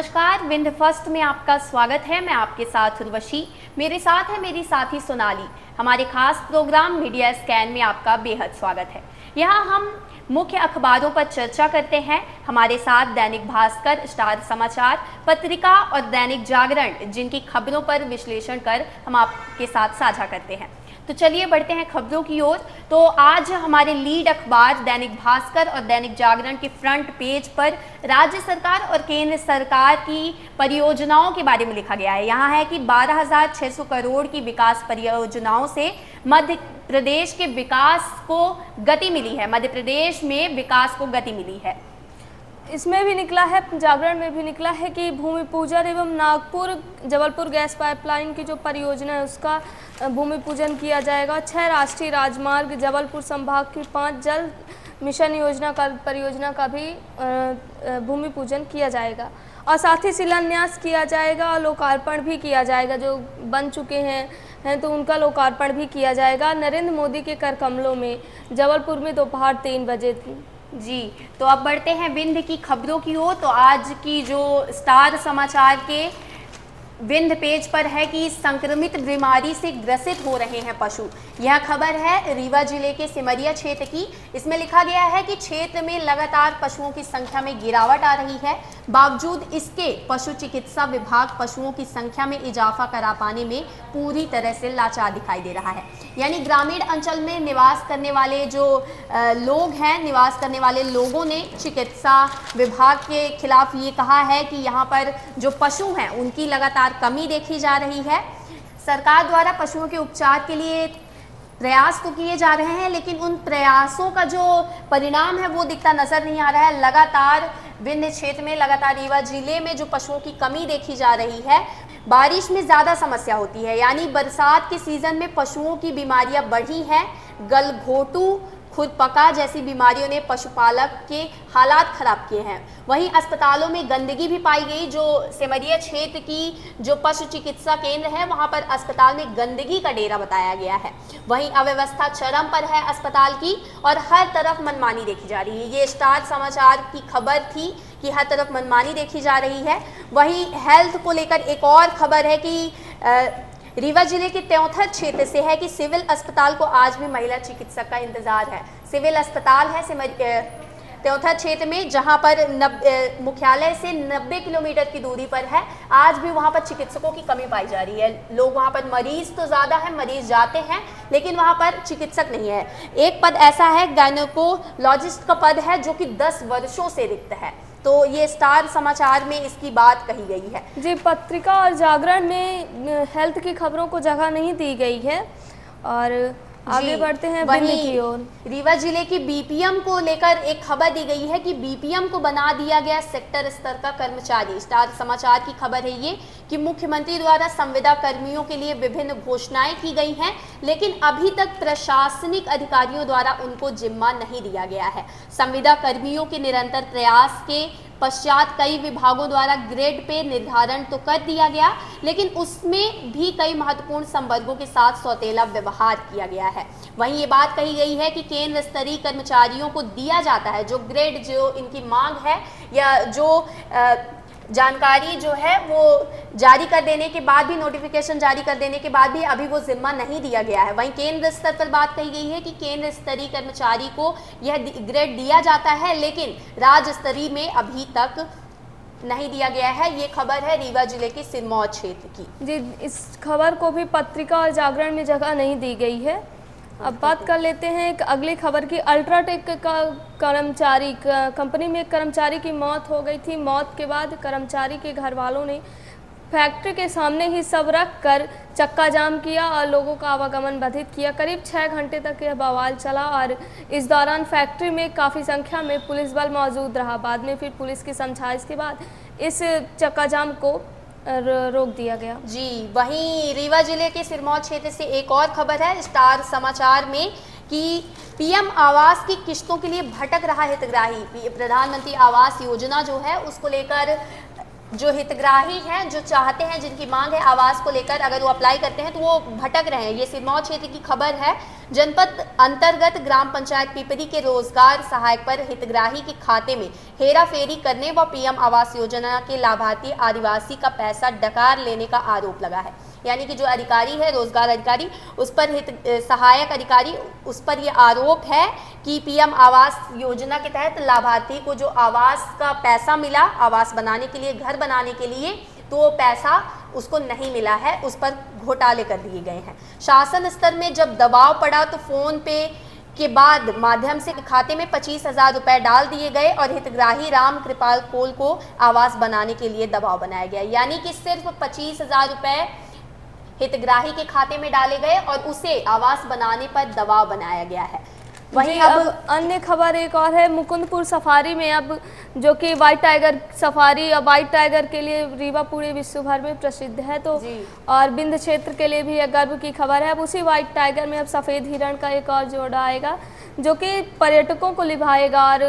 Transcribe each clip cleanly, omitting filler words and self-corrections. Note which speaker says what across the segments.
Speaker 1: नमस्कार, विंध्य फर्स्ट में आपका स्वागत है। मैं आपके साथ उर्वशी, मेरे साथ है मेरी साथी सोनाली। हमारे खास प्रोग्राम मीडिया स्कैन में आपका बेहद स्वागत है। यहाँ हम मुख्य अखबारों पर चर्चा करते हैं। हमारे साथ दैनिक भास्कर, स्टार समाचार पत्रिका और दैनिक जागरण, जिनकी खबरों पर विश्लेषण कर हम आपके साथ साझा करते हैं। तो चलिए बढ़ते हैं खबरों की ओर। तो आज हमारे लीड अखबार दैनिक भास्कर और दैनिक जागरण के फ्रंट पेज पर राज्य सरकार और केंद्र सरकार की परियोजनाओं के बारे में लिखा गया है। यहाँ है कि 12,600 करोड़ की विकास परियोजनाओं से मध्य प्रदेश के विकास को गति मिली है। मध्य प्रदेश में विकास को गति मिली है।
Speaker 2: इसमें भी निकला है, जागरण में भी निकला है कि भूमि पूजन एवं नागपुर जबलपुर गैस पाइपलाइन की जो परियोजना है उसका भूमि पूजन किया जाएगा। 6 राष्ट्रीय राजमार्ग, जबलपुर संभाग की 5 जल मिशन परियोजना का भी भूमि पूजन किया जाएगा और साथ ही शिलान्यास किया जाएगा और लोकार्पण भी किया जाएगा। जो बन चुके हैं तो उनका लोकार्पण भी किया जाएगा। नरेंद्र मोदी के कर कमलों में जबलपुर में दोपहर 3 बजे थी।
Speaker 1: जी, तो अब बढ़ते हैं विंध्य की खबरों की ओर। तो आज की जो स्टार समाचार के विंध्य पेज पर है कि संक्रमित बीमारी से ग्रसित हो रहे हैं पशु। यह खबर है रीवा जिले के सिमरिया क्षेत्र की। इसमें लिखा गया है कि क्षेत्र में लगातार पशुओं की संख्या में गिरावट आ रही है। बावजूद इसके पशु चिकित्सा विभाग पशुओं की संख्या में इजाफा करा पाने में पूरी तरह से लाचार दिखाई दे रहा है। यानी ग्रामीण अंचल में निवास करने वाले जो लोग हैं, निवास करने वाले लोगों ने चिकित्सा विभाग के खिलाफ ये कहा है कि यहाँ पर जो पशु हैं उनकी लगातार कमी देखी जा रही है। सरकार द्वारा पशुओं के उपचार के लिए प्रयास तो किए जा रहे हैं, लेकिन उन प्रयासों का जो परिणाम है वो दिखता नजर नहीं आ रहा है। लगातार विंध्य क्षेत्र में, लगातार रीवा जिले में जो पशुओं की कमी देखी जा रही है। बारिश में ज़्यादा समस्या होती है, यानी बरसात के सीज़न में पशुओं की बीमारियां बढ़ी हैं। गलघोटू, खुरपका जैसी बीमारियों ने पशुपालक के हालात खराब किए हैं। वहीं अस्पतालों में गंदगी भी पाई गई। जो सिमरिया क्षेत्र की जो पशु चिकित्सा केंद्र है वहां पर अस्पताल में गंदगी का डेरा बताया गया है। वहीं अव्यवस्था चरम पर है अस्पताल की और हर तरफ मनमानी देखी जा रही है। ये स्टार समाचार की खबर थी कि हर तरफ मनमानी देखी जा रही है। वहीं हेल्थ को लेकर एक और खबर है कि रीवा जिले के त्योंथर क्षेत्र से है कि सिविल अस्पताल को आज भी महिला चिकित्सक का इंतजार है। सिविल अस्पताल है त्योंथर क्षेत्र में, जहां पर मुख्यालय से 90 किलोमीटर की दूरी पर है। आज भी वहां पर चिकित्सकों की कमी पाई जा रही है। लोग वहां पर, मरीज तो ज़्यादा है, मरीज जाते हैं, लेकिन वहां पर चिकित्सक नहीं है। एक पद ऐसा है, गायनेकोलॉजिस्ट का पद है, जो कि 10 वर्षों से रिक्त है। तो ये स्टार समाचार में इसकी बात कही गई है।
Speaker 2: जी, पत्रिका और जागरण में हेल्थ की खबरों को जगह नहीं दी गई है। और आगे बढ़ते हैं विंध्य की ओर।
Speaker 1: रीवा जिले की बीपीएम को लेकर एक खबर दी गई है कि बीपीएम को बना दिया गया सेक्टर स्तर का कर्मचारी। स्टार समाचार की खबर है ये कि मुख्यमंत्री द्वारा संविदा कर्मियों के लिए विभिन्न घोषणाएं की गई हैं, लेकिन अभी तक प्रशासनिक अधिकारियों द्वारा उनको जिम्मा नहीं दिया गया है। संविदा कर्मियों के निरंतर प्रयास के पश्चात कई विभागों द्वारा ग्रेड पे निर्धारण तो कर दिया गया, लेकिन उसमें भी कई महत्वपूर्ण संवर्गों के साथ सौतेला व्यवहार किया गया है। वहीं ये बात कही गई है कि केंद्र स्तरीय कर्मचारियों को दिया जाता है जो ग्रेड, जो इनकी मांग है या जो जानकारी जो है वो जारी कर देने के बाद भी, नोटिफिकेशन जारी कर देने के बाद भी अभी वो जिम्मा नहीं दिया गया है। वहीं केंद्र स्तर पर बात कही गई है कि केंद्र स्तरीय कर्मचारी को यह ग्रेड दिया जाता है, लेकिन राज्य स्तरीय में अभी तक नहीं दिया गया है। ये खबर है रीवा जिले के सिरमौर क्षेत्र की। जी,
Speaker 2: इस खबर को भी पत्रिका और जागरण में जगह नहीं दी गई है। अब बात कर लेते हैं एक अगली खबर की। अल्ट्राटेक का कर्मचारी, कंपनी में एक कर्मचारी की मौत हो गई थी। मौत के बाद कर्मचारी के घर वालों ने फैक्ट्री के सामने ही सब रख कर चक्का जाम किया और लोगों का आवागमन बाधित किया। करीब 6 घंटे तक यह बवाल चला और इस दौरान फैक्ट्री में काफ़ी संख्या में पुलिस बल मौजूद रहा। बाद में फिर पुलिस की समझाइश के बाद इस चक्का जाम को रोक दिया गया।
Speaker 1: जी, वहीं रीवा जिले के सिरमौर क्षेत्र से एक और खबर है स्टार समाचार में कि पीएम आवास की किस्तों के लिए भटक रहा हितग्राही। प्रधानमंत्री आवास योजना जो है उसको लेकर जो हितग्राही हैं, जो चाहते हैं, जिनकी मांग है आवास को लेकर, अगर वो अप्लाई करते हैं तो वो भटक रहे हैं। ये सिरमौर क्षेत्र की खबर है। जनपद अंतर्गत ग्राम पंचायत पिपरी के रोजगार सहायक पर हितग्राही के खाते में हेरा फेरी करने व पीएम आवास योजना के लाभार्थी आदिवासी का पैसा डकार लेने का आरोप लगा है। यानी कि जो अधिकारी है, रोजगार अधिकारी, उस पर सहायक अधिकारी, उस पर ये आरोप है कि पीएम आवास योजना के तहत लाभार्थी को जो आवास का पैसा मिला, आवास बनाने के लिए, घर बनाने के लिए, तो वो पैसा उसको नहीं मिला है, उस पर घोटाले कर दिए गए हैं। शासन स्तर में जब दबाव पड़ा तो फोन पे के बाद माध्यम से खाते में 25,000 रुपए डाल दिए गए और हितग्राही राम कृपाल कोल को आवास बनाने के लिए दबाव बनाया गया। यानी कि सिर्फ 25,000 रुपए हितग्राही के खाते में डाले गए और उसे आवास बनाने पर दबाव बनाया गया है। वहीं
Speaker 2: अब अन्य खबर एक और है, मुकुंदपुर सफारी में अब जो कि व्हाइट टाइगर सफारी, अब व्हाइट टाइगर के लिए रीवा पूरे विश्व भर में प्रसिद्ध है, तो और बिंद क्षेत्र के लिए भी एक गर्व की खबर है। अब उसी व्हाइट टाइगर में अब सफ़ेद हिरण का एक और जोड़ा आएगा जो कि पर्यटकों को लुभाएगा। और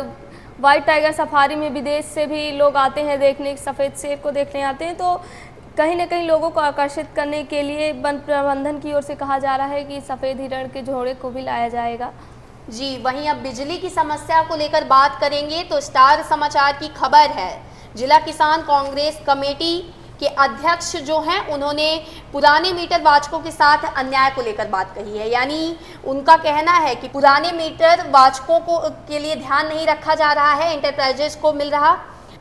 Speaker 2: व्हाइट टाइगर सफारी में विदेश से भी लोग आते हैं देखने, सफ़ेद शेर को देखने आते हैं, तो कहीं ना कहीं लोगों को आकर्षित करने के लिए वन प्रबंधन की ओर से कहा जा रहा है कि सफ़ेद हिरण के जोड़े को भी लाया जाएगा।
Speaker 1: जी, वहीं अब बिजली की समस्या को लेकर बात करेंगे तो स्टार समाचार की खबर है। जिला किसान कांग्रेस कमेटी के अध्यक्ष जो हैं, उन्होंने पुराने मीटर वाचकों के साथ अन्याय को लेकर बात कही है। यानी उनका कहना है कि पुराने मीटर वाचकों को के लिए ध्यान नहीं रखा जा रहा है, इंटरप्राइजेज को मिल रहा।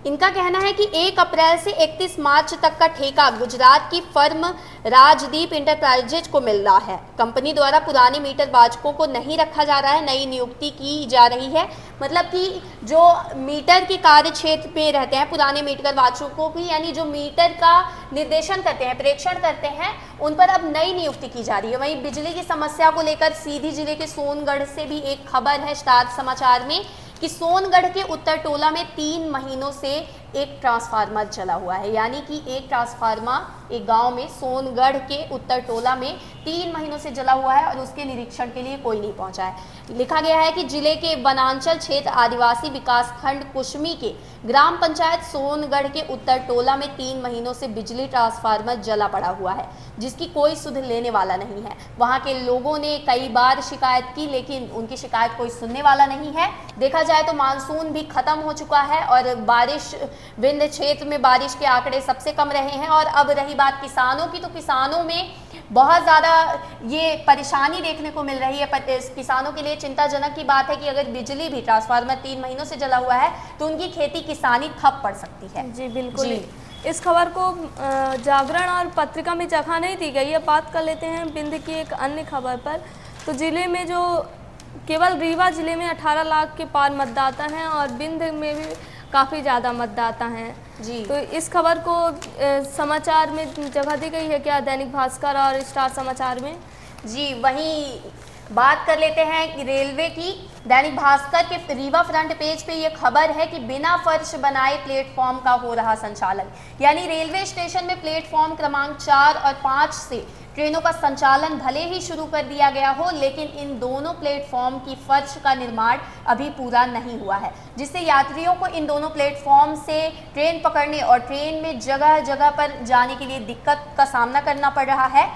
Speaker 1: इनका कहना है कि 1 अप्रैल से 31 मार्च तक का ठेका गुजरात की फर्म राजदीप इंटरप्राइजेज को मिल रहा है। कंपनी द्वारा पुराने मीटर वाचकों को नहीं रखा जा रहा है, नई नियुक्ति की जा रही है। मतलब कि जो मीटर के कार्य क्षेत्र पे रहते हैं पुराने मीटर वाचकों की, यानी जो मीटर का निर्देशन करते हैं, प्रेक्षण करते हैं, उन पर अब नई नियुक्ति की जा रही है। वहीं बिजली की समस्या को लेकर सीधी जिले के सोनगढ़ से भी एक खबर है स्टार समाचार में कि सोनगढ़ के उत्तर टोला में 3 महीनों से एक ट्रांसफार्मर जला हुआ है। यानी कि एक ट्रांसफार्मर एक गांव में, सोनगढ़ के उत्तर टोला में 3 महीनों से जला हुआ है और उसके निरीक्षण के लिए कोई नहीं पहुंचा है। लिखा गया है कि जिले के वनांचल क्षेत्र आदिवासी विकास खंड कुशमी के ग्राम पंचायत सोनगढ़ के उत्तर टोला में 3 महीनों से बिजली ट्रांसफार्मर जला पड़ा हुआ है, जिसकी कोई सुध लेने वाला नहीं है। वहां के लोगों ने कई बार शिकायत की, लेकिन उनकी शिकायत कोई सुनने वाला नहीं है। देखा जाए तो मानसून भी खत्म हो चुका है और बारिश, विंध्य क्षेत्र में बारिश के आंकड़े सबसे कम रहे हैं। और अब रही बात किसानों की, तो किसानों में बहुत ज़्यादा ये परेशानी देखने को मिल रही है। किसानों के लिए चिंताजनक की बात है कि अगर बिजली भी, ट्रांसफार्मर 3 महीनों से जला हुआ है, तो उनकी खेती किसानी ठप पड़ सकती है।
Speaker 2: जी बिल्कुल। इस खबर को जागरण और पत्रिका में जगह नहीं दी गई है। बात कर लेते हैं बिंद की एक अन्य खबर पर। तो जिले में जो केवल रीवा जिले में 18 लाख के पार मतदाता हैं और बिंद में भी काफ़ी ज़्यादा मतदाता हैं। जी, तो इस खबर को समाचार में जगह दी गई है क्या, दैनिक भास्कर और स्टार समाचार में?
Speaker 1: जी, वहीं बात कर लेते हैं कि रेलवे की। दैनिक भास्कर के रीवा फ्रंट पेज पे ये खबर है कि बिना फर्श बनाए प्लेटफॉर्म का हो रहा संचालन। यानी रेलवे स्टेशन में प्लेटफॉर्म क्रमांक 4 और 5 से ट्रेनों का संचालन भले ही शुरू कर दिया गया हो, लेकिन इन दोनों प्लेटफॉर्म की फर्श का निर्माण अभी पूरा नहीं हुआ है, जिससे यात्रियों को इन दोनों प्लेटफॉर्म से ट्रेन पकड़ने और ट्रेन में जगह जगह पर जाने के लिए दिक्कत का सामना करना पड़ रहा है।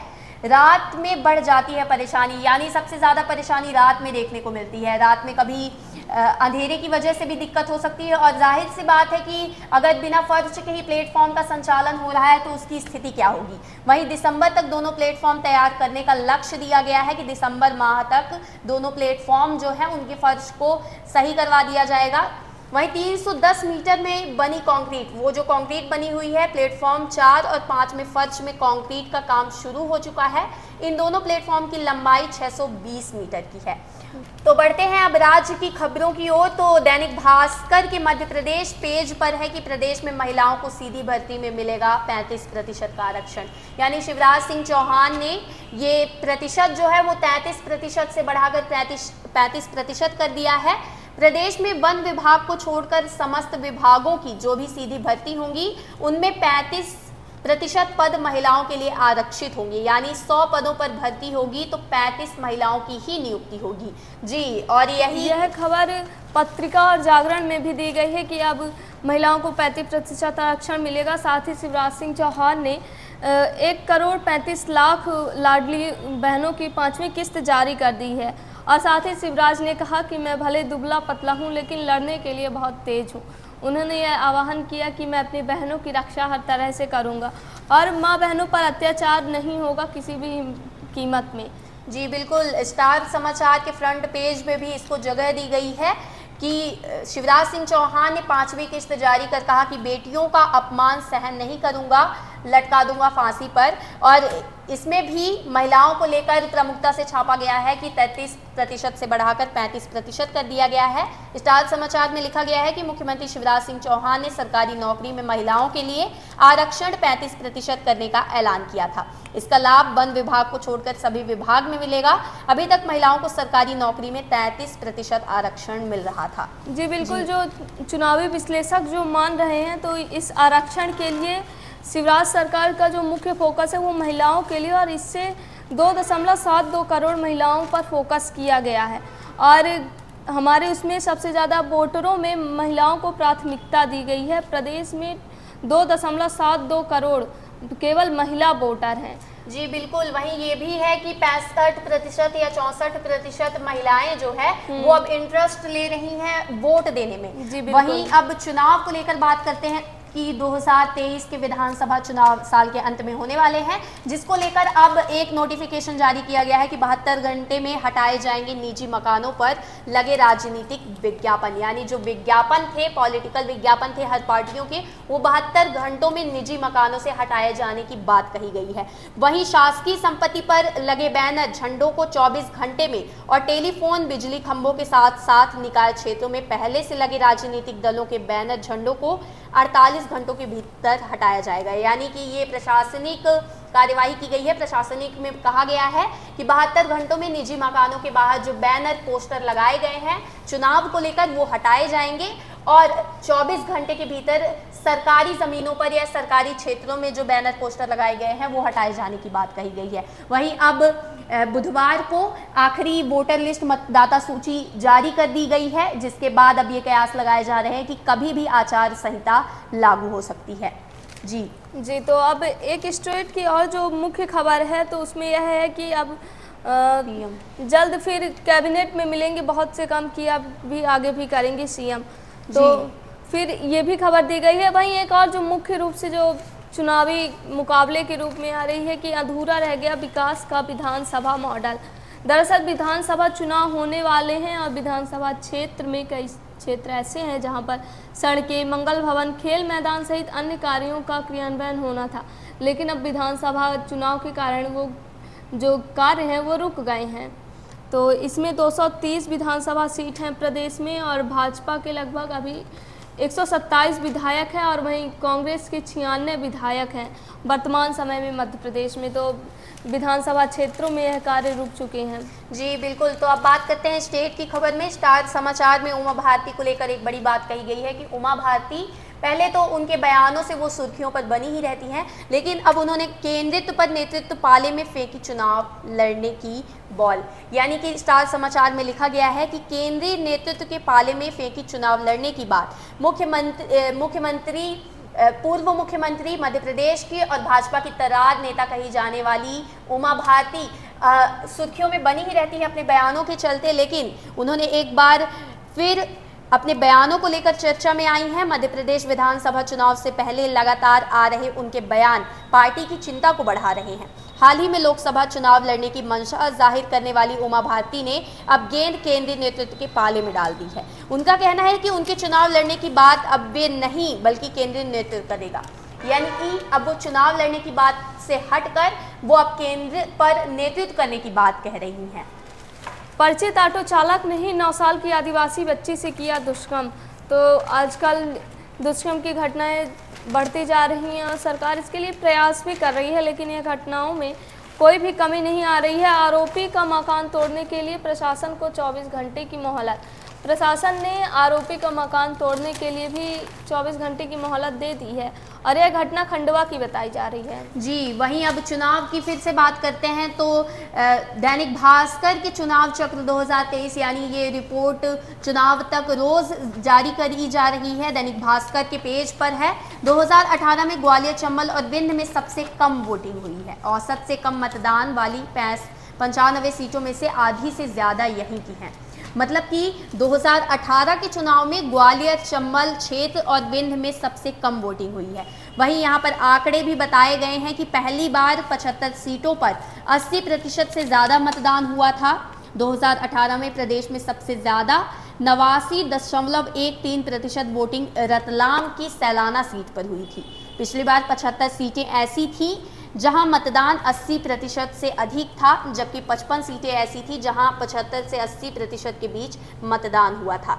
Speaker 1: रात में बढ़ जाती है परेशानी, यानी सबसे ज़्यादा परेशानी रात में देखने को मिलती है। रात में कभी अंधेरे की वजह से भी दिक्कत हो सकती है और जाहिर सी बात है कि अगर बिना फर्श के ही प्लेटफॉर्म का संचालन हो रहा है तो उसकी स्थिति क्या होगी। वहीं दिसंबर तक दोनों प्लेटफॉर्म तैयार करने का लक्ष्य दिया गया है कि दिसंबर माह तक दोनों प्लेटफॉर्म जो है उनके फर्श को सही करवा दिया जाएगा। वहीं 310 मीटर में बनी कंक्रीट, वो जो कंक्रीट बनी हुई है प्लेटफॉर्म 4 और 5 में फर्श में कंक्रीट का काम शुरू हो चुका है। इन दोनों प्लेटफॉर्म की लंबाई 620 मीटर की है। तो बढ़ते हैं अब राज्य की खबरों की ओर। तो दैनिक भास्कर के मध्य प्रदेश पेज पर है कि प्रदेश में महिलाओं को सीधी भर्ती में मिलेगा 35% का आरक्षण। यानी शिवराज सिंह चौहान ने ये प्रतिशत जो है वो 33% से बढ़ाकर 35% कर दिया है। प्रदेश में वन विभाग को छोड़कर समस्त विभागों की जो भी सीधी भर्ती होंगी उनमें 35 प्रतिशत पद महिलाओं के लिए आरक्षित होंगे, यानी 100 पदों पर भर्ती होगी तो 35 महिलाओं की ही नियुक्ति होगी। जी, और
Speaker 2: यह खबर पत्रिका और जागरण में भी दी गई है कि अब महिलाओं को 35% आरक्षण मिलेगा। साथ ही शिवराज सिंह चौहान ने 1,35,00,000 लाडली बहनों की 5वीं किस्त जारी कर दी है। और साथ ही शिवराज ने कहा कि मैं भले दुबला पतला हूं लेकिन लड़ने के लिए बहुत तेज हूं। उन्होंने यह आह्वान किया कि मैं अपनी बहनों की रक्षा हर तरह से करूंगा और मां बहनों पर अत्याचार नहीं होगा किसी भी कीमत में।
Speaker 1: जी बिल्कुल, स्टार समाचार के फ्रंट पेज में भी इसको जगह दी गई है कि शिवराज सिंह चौहान ने 5वीं किस्त जारी कर कहा कि बेटियों का अपमान सहन नहीं करूंगा, लटका दूंगा फांसी पर। और इसमें भी महिलाओं को लेकर प्रमुखता से छापा गया है कि 33% से बढ़ाकर 35% कर दिया गया है। स्टार समाचार में लिखा गया है कि मुख्यमंत्री शिवराज सिंह चौहान ने सरकारी नौकरी में महिलाओं के लिए आरक्षण 35% करने का ऐलान किया था। इसका लाभ वन विभाग को छोड़कर सभी विभाग में मिलेगा। अभी तक महिलाओं को सरकारी नौकरी में 33% आरक्षण मिल रहा था।
Speaker 2: जी बिल्कुल, जो चुनावी विश्लेषक जो मान रहे हैं तो इस आरक्षण के लिए शिवराज सरकार का जो मुख्य फोकस है वो महिलाओं के लिए, और इससे 2.72 करोड़ महिलाओं पर फोकस किया गया है। और हमारे उसमें सबसे ज़्यादा वोटरों में महिलाओं को प्राथमिकता दी गई है। प्रदेश में 2.72 करोड़ केवल महिला वोटर हैं।
Speaker 1: जी बिल्कुल, वहीं ये भी है कि 65% या 64% महिलाएं जो है वो अब इंटरेस्ट ले रही हैं वोट देने में।
Speaker 2: जी बिल्कुल।
Speaker 1: वहीं अब चुनाव को लेकर बात करते हैं कि 2023 के विधानसभा चुनाव साल के अंत में होने वाले हैं, जिसको लेकर अब एक नोटिफिकेशन जारी किया गया है कि 72 घंटे में हटाए जाएंगे निजी मकानों पर लगे राजनीतिक विज्ञापन। यानी जो विज्ञापन थे, पॉलिटिकल विज्ञापन थे हर पार्टियों के, वो 72 घंटों में निजी मकानों से हटाए जाने की बात कही गई है। वहीं शासकीय संपत्ति पर लगे बैनर, झंडों को 24 घंटे में और टेलीफोन, बिजली खंभों के साथ साथ निकाय क्षेत्रों में पहले से लगे राजनीतिक दलों के बैनर, झंडों को 48 घंटों के भीतर हटाया जाएगा। यानी कि ये प्रशासनिक कार्यवाही की गई है। प्रशासनिक में कहा गया है कि 72 घंटों में निजी मकानों के बाहर जो बैनर, पोस्टर लगाए गए हैं चुनाव को लेकर वो हटाए जाएंगे और 24 घंटे के भीतर सरकारी ज़मीनों पर या सरकारी क्षेत्रों में जो बैनर, पोस्टर लगाए गए हैं वो हटाए जाने की बात कही गई है। वहीं अब बुधवार को आखिरी वोटर लिस्ट, मतदाता सूची जारी कर दी गई है, जिसके बाद अब ये कयास लगाए जा रहे हैं कि कभी भी आचार संहिता लागू हो सकती है। जी,
Speaker 2: तो अब एक स्टेट की और जो मुख्य खबर है तो उसमें यह है कि अब जल्द फिर कैबिनेट में मिलेंगे बहुत से काम की, अब भी आगे भी करेंगे सीएम, तो फिर ये भी खबर दी गई है। वहीं एक और जो मुख्य रूप से जो चुनावी मुकाबले के रूप में आ रही है कि अधूरा रह गया विकास का विधानसभा मॉडल। दरअसल विधानसभा चुनाव होने वाले हैं और विधानसभा क्षेत्र में कई क्षेत्र ऐसे हैं जहां पर सड़कें, मंगल भवन, खेल मैदान सहित अन्य कार्यों का क्रियान्वयन होना था, लेकिन अब विधानसभा चुनाव के कारण वो जो कार्य हैं वो रुक गए हैं। तो इसमें 230 विधानसभा सीट हैं प्रदेश में और भाजपा के लगभग अभी 127 विधायक हैं और वहीं कांग्रेस के 96 विधायक हैं वर्तमान समय में मध्य प्रदेश में। तो विधानसभा क्षेत्रों में यह कार्य रुक चुके हैं।
Speaker 1: जी बिल्कुल, तो अब बात करते हैं स्टेट की खबर में। स्टार समाचार में उमा भारती को लेकर एक बड़ी बात कही गई है कि उमा भारती, पहले तो उनके बयानों से वो सुर्खियों पर बनी ही रहती हैं, लेकिन अब उन्होंने केंद्रित पर नेतृत्व पाले में फेंकी चुनाव लड़ने की बॉल। यानी कि स्टार समाचार में लिखा गया है कि केंद्रीय नेतृत्व के पाले में फेंकी चुनाव लड़ने की बात। पूर्व मुख्यमंत्री, मध्य प्रदेश की और भाजपा की तरार नेता कही जाने वाली उमा भारती सुर्खियों में बनी ही रहती है अपने बयानों के चलते, लेकिन उन्होंने एक बार फिर अपने बयानों को लेकर चर्चा में आई हैं। मध्य प्रदेश विधानसभा चुनाव से पहले लगातार आ रहे उनके बयान पार्टी की चिंता को बढ़ा रहे हैं। हाल ही में लोकसभा चुनाव लड़ने की मंशा जाहिर करने वाली उमा भारती ने अब गेंद केंद्रीय नेतृत्व के पाले में डाल दी है। उनका कहना है कि उनके चुनाव लड़ने की बात अब वे नहीं बल्कि केंद्रीय नेतृत्व करेगा। यानी कि अब वो चुनाव लड़ने की बात से हटकर वो अब केंद्र पर नेतृत्व करने की बात कह रही हैं।
Speaker 2: परिचित ऑटो चालक ने ही 9 साल की आदिवासी बच्ची से किया दुष्कर्म। तो आजकल दुष्कर्म की घटनाएं बढ़ती जा रही हैं और सरकार इसके लिए प्रयास भी कर रही है, लेकिन यह घटनाओं में कोई भी कमी नहीं आ रही है। आरोपी का मकान तोड़ने के लिए प्रशासन को 24 घंटे की मोहलत। प्रशासन ने आरोपी का मकान तोड़ने के लिए भी 24 घंटे की मोहलत दे दी है और यह घटना खंडवा की बताई जा रही है।
Speaker 1: जी, वहीं अब चुनाव की फिर से बात करते हैं तो दैनिक भास्कर के चुनाव चक्र 2023 यानी ये रिपोर्ट चुनाव तक रोज जारी करी जा रही है। दैनिक भास्कर के पेज पर है 2018 में ग्वालियर, चंबल और विंध्य में सबसे कम वोटिंग हुई है। औसत से कम मतदान वाली 95 सीटों में से आधी से ज़्यादा यहीं की हैं। मतलब कि 2018 के चुनाव में ग्वालियर, चंबल क्षेत्र और विंध्य में सबसे कम वोटिंग हुई है। वहीं यहाँ पर आंकड़े भी बताए गए हैं कि पहली बार 75 सीटों पर 80% से ज़्यादा मतदान हुआ था। 2018 में प्रदेश में सबसे ज़्यादा 89.13% वोटिंग रतलाम की सैलाना सीट पर हुई थी। पिछली बार 75 सीटें ऐसी थीं जहां मतदान 80% से अधिक था, जबकि 55 सीटें ऐसी थी जहां 75 से 80% के बीच मतदान हुआ था।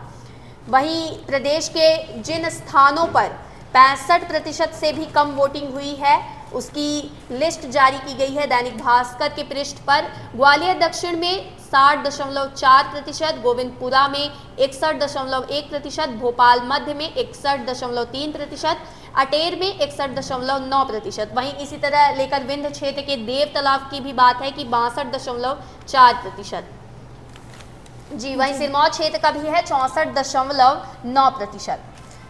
Speaker 1: वहीं प्रदेश के जिन स्थानों पर 65% से भी कम वोटिंग हुई है उसकी लिस्ट जारी की गई है दैनिक भास्कर के पृष्ठ पर। ग्वालियर दक्षिण में 60.4%, गोविंदपुरा में 61.1%, भोपाल मध्य में 61.3%, अटेर में 61.9%। वहीं इसी तरह लेकर विंध्य क्षेत्र के देव तालाब की भी बात है कि 62.4%। जी, वहीं सिरमौर क्षेत्र का भी है 64.9%।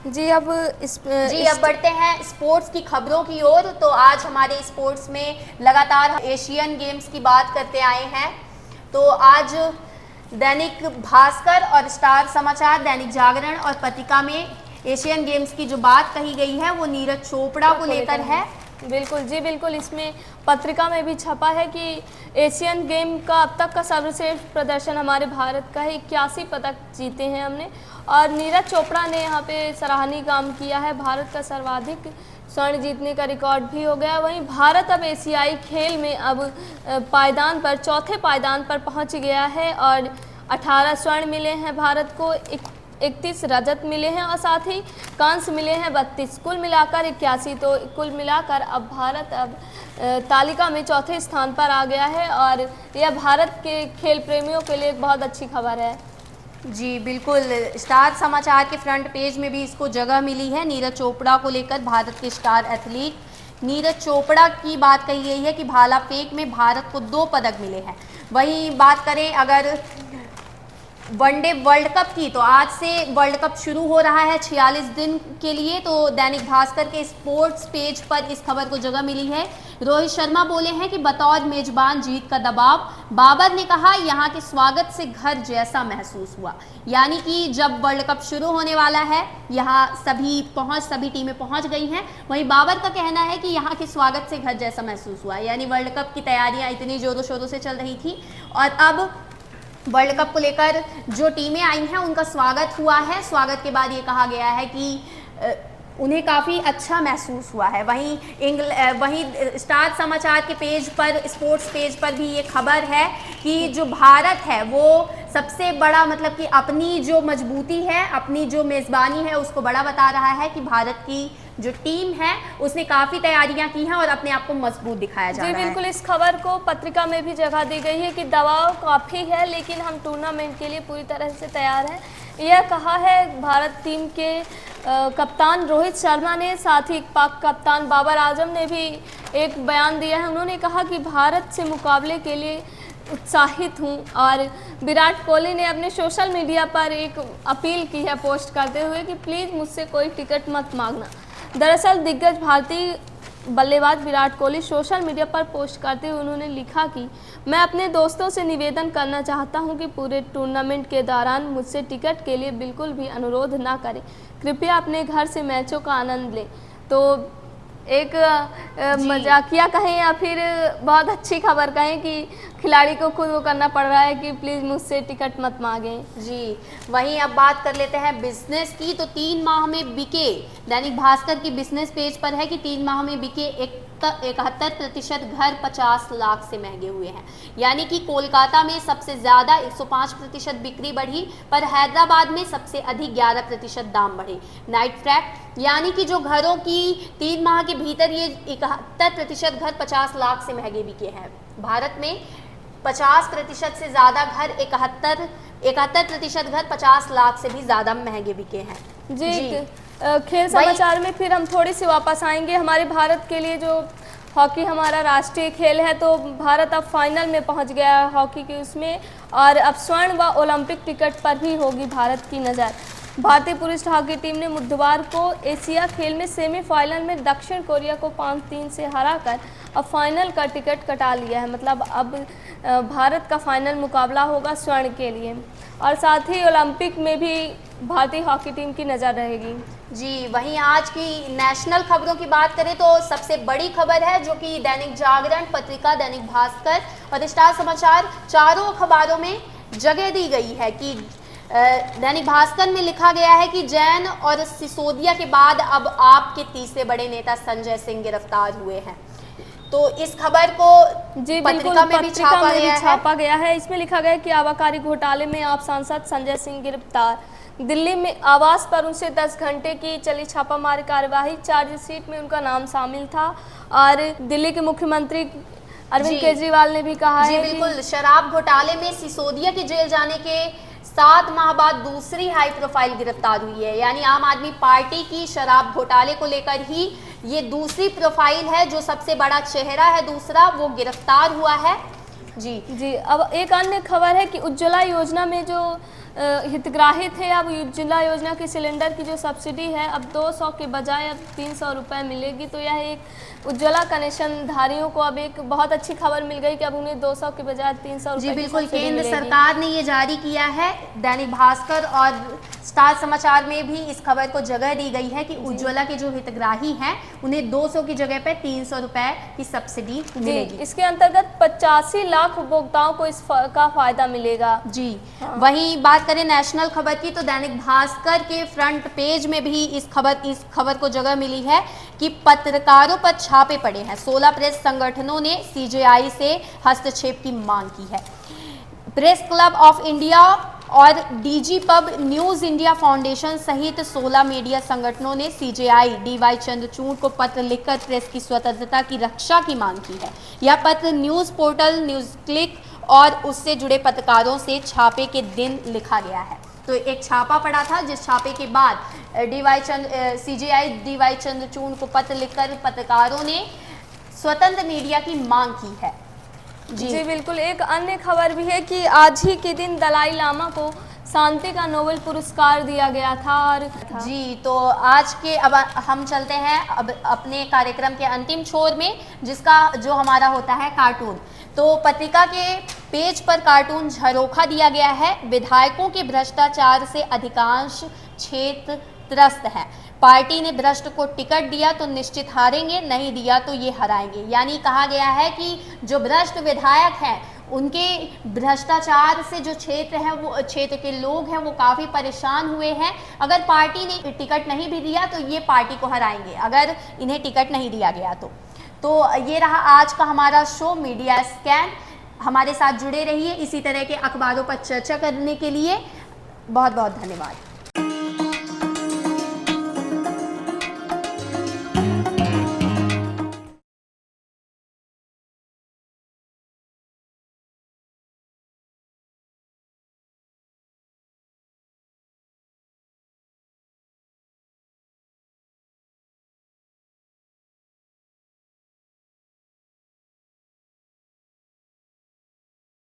Speaker 2: जी अब
Speaker 1: अब बढ़ते हैं स्पोर्ट्स की खबरों की ओर। तो आज हमारे स्पोर्ट्स में लगातार एशियन गेम्स की बात करते आए हैं। तो आज दैनिक भास्कर और स्टार समाचार, दैनिक जागरण और पत्रिका में एशियन गेम्स की जो बात कही गई है वो नीरज चोपड़ा को लेकर है।
Speaker 2: बिल्कुल जी, बिल्कुल। इसमें पत्रिका में भी छपा है कि एशियन गेम का अब तक का सर्वश्रेष्ठ प्रदर्शन हमारे भारत का है। 81 पदक जीते हैं हमने और नीरज चोपड़ा ने यहाँ पे सराहनीय काम किया है। भारत का सर्वाधिक स्वर्ण जीतने का रिकॉर्ड भी हो गया। वहीं भारत अब एशियाई खेल में अब पायदान पर, चौथे पायदान पर पहुँच गया है और 18 स्वर्ण मिले हैं भारत को, 31 रजत मिले हैं और साथ ही कांस्य मिले हैं 32, कुल मिलाकर 81। तो कुल मिलाकर अब भारत तालिका में चौथे स्थान पर आ गया है और यह भारत के खेल प्रेमियों के लिए एक बहुत अच्छी खबर है।
Speaker 1: जी बिल्कुल, स्टार समाचार के फ्रंट पेज में भी इसको जगह मिली है। नीरज चोपड़ा को लेकर भारत के स्टार एथलीट नीरज चोपड़ा की बात कही गई है कि भाला फेंक में भारत को 2 पदक मिले हैं। वहीं बात करें अगर वनडे वर्ल्ड कप की, तो आज से वर्ल्ड कप शुरू हो रहा है 46 दिन के लिए। तो दैनिक भास्कर के स्पोर्ट्स पेज पर इस खबर को जगह मिली है। रोहित शर्मा बोले हैं कि बतौर मेजबान जीत का दबाव। बाबर ने कहा यहाँ के स्वागत से घर जैसा महसूस हुआ। यानी कि जब वर्ल्ड कप शुरू होने वाला है यहाँ सभी टीमें पहुँच गई हैं। वहीं बाबर का कहना है कि यहाँ के स्वागत से घर जैसा महसूस हुआ। यानी वर्ल्ड कप की तैयारियाँ इतनी ज़ोरों शोरों से चल रही थी और अब वर्ल्ड कप को लेकर जो टीमें आई हैं उनका स्वागत हुआ है। स्वागत के बाद ये कहा गया है कि उन्हें काफ़ी अच्छा महसूस हुआ है। वहीं स्टार समाचार के पेज पर, स्पोर्ट्स पेज पर भी ये खबर है कि जो भारत है वो सबसे बड़ा, मतलब कि अपनी जो मजबूती है, अपनी जो मेज़बानी है उसको बड़ा बता रहा है कि भारत की जो टीम है उसने काफ़ी तैयारियां की हैं और अपने आप को मजबूत दिखाया जा रहा है।
Speaker 2: जी बिल्कुल, इस खबर को पत्रिका में भी जगह दी गई है कि दबाव काफ़ी है लेकिन हम टूर्नामेंट के लिए पूरी तरह से तैयार हैं। यह कहा है भारत टीम के कप्तान रोहित शर्मा ने। साथ ही पाक कप्तान बाबर आजम ने भी एक बयान दिया है। उन्होंने कहा कि भारत से मुकाबले के लिए उत्साहित हूं और विराट कोहली ने अपने सोशल मीडिया पर एक अपील की है पोस्ट करते हुए कि प्लीज़ मुझसे कोई टिकट मत मांगना। दरअसल दिग्गज भारतीय बल्लेबाज विराट कोहली सोशल मीडिया पर पोस्ट करते हुए उन्होंने लिखा कि मैं अपने दोस्तों से निवेदन करना चाहता हूं कि पूरे टूर्नामेंट के दौरान मुझसे टिकट के लिए बिल्कुल भी अनुरोध ना करें। कृपया अपने घर से मैचों का आनंद लें। तो एक मजाकिया कहें या फिर बहुत अच्छी खबर कहें कि खिलाड़ी को खुद वो करना पड़ रहा है कि प्लीज़ मुझसे टिकट मत मांगें।
Speaker 1: जी, वहीं अब बात कर लेते हैं बिजनेस की। तो 3 माह में बिके, दैनिक भास्कर की बिजनेस पेज पर है कि 3 माह में बिके 71% घर 50 लाख से महंगे हुए हैं। यानी कि कोलकाता में सबसे ज़्यादा 105% बिक्री बढ़ी, पर हैदराबाद में सबसे अधिक 11% दाम बढ़े। नाइट फैक्ट यानी कि जो घरों की 3 माह के भीतर ये 71% घर 50 लाख से महंगे बिके हैं। भारत में 50% से ज़्यादा घर 71% घर 50 लाख से भी ज़्यादा महंगे बिके हैं।
Speaker 2: जी। खेल समाचार में फिर हम थोड़ी सी वापस आएंगे। हमारे भारत के लिए जो हॉकी हमारा राष्ट्रीय खेल है, तो भारत अब फाइनल में पहुंच गया है हॉकी के उसमें, और अब स्वर्ण व ओलंपिक टिकट पर भी होगी भारत की नज़र। भारतीय पुरुष हॉकी टीम ने बुधवार को एशिया खेल में सेमीफाइनल में दक्षिण कोरिया को 5-3 से हराकर अब फाइनल का टिकट कटा लिया है। मतलब अब भारत का फाइनल मुकाबला होगा स्वर्ण के लिए, और साथ ही ओलंपिक में भी भारतीय हॉकी टीम की नज़र रहेगी।
Speaker 1: जी, वहीं आज की नेशनल खबरों की बात करें तो सबसे बड़ी खबर है जो कि दैनिक जागरण, पत्रिका, दैनिक भास्कर और स्टार समाचार चारों अखबारों में जगह दी गई है कि दैनिक भास्कर में लिखा गया है कि जैन और सिसोदिया के बाद अब आप के तीसरे बड़े नेता संजय सिंह गिरफ्तार हुए हैं। तो इस खबर को
Speaker 2: जी
Speaker 1: पत्रिका में भी छापा
Speaker 2: गया है। इसमें लिखा गया है कि आबकारी घोटाले में आप सांसद संजय सिंह गिरफ्तार। दिल्ली में आवास पर उनसे 10 घंटे की चली छापामारी कार्यवाही, चार्जशीट में उनका नाम शामिल था। और दिल्ली के मुख्यमंत्री अरविंद केजरीवाल ने भी कहा है
Speaker 1: बिल्कुल, शराब घोटाले में सिसोदिया के जेल जाने के 7 माह बाद दूसरी हाई प्रोफाइल गिरफ्तार हुई है। यानी आम आदमी पार्टी की शराब घोटाले को लेकर ही ये दूसरी प्रोफाइल है, जो सबसे बड़ा चेहरा है दूसरा वो गिरफ्तार हुआ है। जी।
Speaker 2: अब एक अन्य खबर है कि उज्ज्वला योजना में जो हितग्राही थे, अब उज्ज्वला योजना की सिलेंडर की जो सब्सिडी है अब 200 के बजाय अब 300 रुपये मिलेगी। तो यह एक उज्ज्वला कनेक्शन धारियों को अब एक बहुत अच्छी खबर मिल गई कि अब उन्हें 200 के बजाय 300 रुपये।
Speaker 1: जी बिल्कुल, केंद्र सरकार ने ये जारी किया है। दैनिक भास्कर और स्टार समाचार में भी इस खबर को जगह दी गई है कि उज्ज्वला के जो हितग्राही हैं उन्हें 200 की जगह पे 300 रुपये की सब्सिडी मिलेगी।
Speaker 2: इसके अंतर्गत 85 लाख उपभोक्ताओं को इसका फायदा मिलेगा।
Speaker 1: जी वहीं बात करें नेशनल खबर की तो दैनिक भास्कर के फ्रंट पेज में भी इस खबर को जगह मिली है कि पत्रकारों पर छापे पड़े हैं। 16 प्रेस संगठनों ने सीजेआई से हस्तक्षेप की मांग की है। प्रेस क्लब ऑफ इंडिया और DG pub, news India foundation सहित 16 मीडिया संगठनों ने सीजेआई डीवाई चंद्रचूड़ को पत्र लिखकर प्रेस की स्वतंत्रता की रक्षा की मांग की है। यह पत्र न्यूज़ पोर्टल न्यूज़ क्लिक और उससे जुड़े पत्रकारों से छापे के दिन लिखा गया है। तो एक छापा पड़ा था, जिस छापे के बाद सीजेआई डीवाई चंद्रचूड़ को पत्र लिखकर पत्रकारों ने स्वतंत्र मीडिया की मांग की है।
Speaker 2: जी बिल्कुल, एक अन्य खबर भी है कि आज ही के दिन दलाई लामा को शांति का नोबेल पुरस्कार दिया गया था। और
Speaker 1: जी तो आज के अब हम चलते हैं अब अपने कार्यक्रम के अंतिम छोर में, जिसका जो हमारा होता है कार्टून। तो पत्रिका के पेज पर कार्टून झरोखा दिया गया है। विधायकों के भ्रष्टाचार से अधिकांश क्षेत्र त्रस्त है। पार्टी ने भ्रष्ट को टिकट दिया तो निश्चित हारेंगे, नहीं दिया तो ये हराएंगे। यानी कहा गया है कि जो भ्रष्ट विधायक हैं उनके भ्रष्टाचार से जो क्षेत्र है वो क्षेत्र के लोग हैं वो काफ़ी परेशान हुए हैं। अगर पार्टी ने टिकट नहीं भी दिया तो ये पार्टी को हराएंगे, अगर इन्हें टिकट नहीं दिया गया तो ये रहा आज का हमारा शो मीडिया स्कैन। हमारे साथ जुड़े रहिए इसी तरह के अखबारों पर चर्चा करने के लिए। बहुत बहुत धन्यवाद।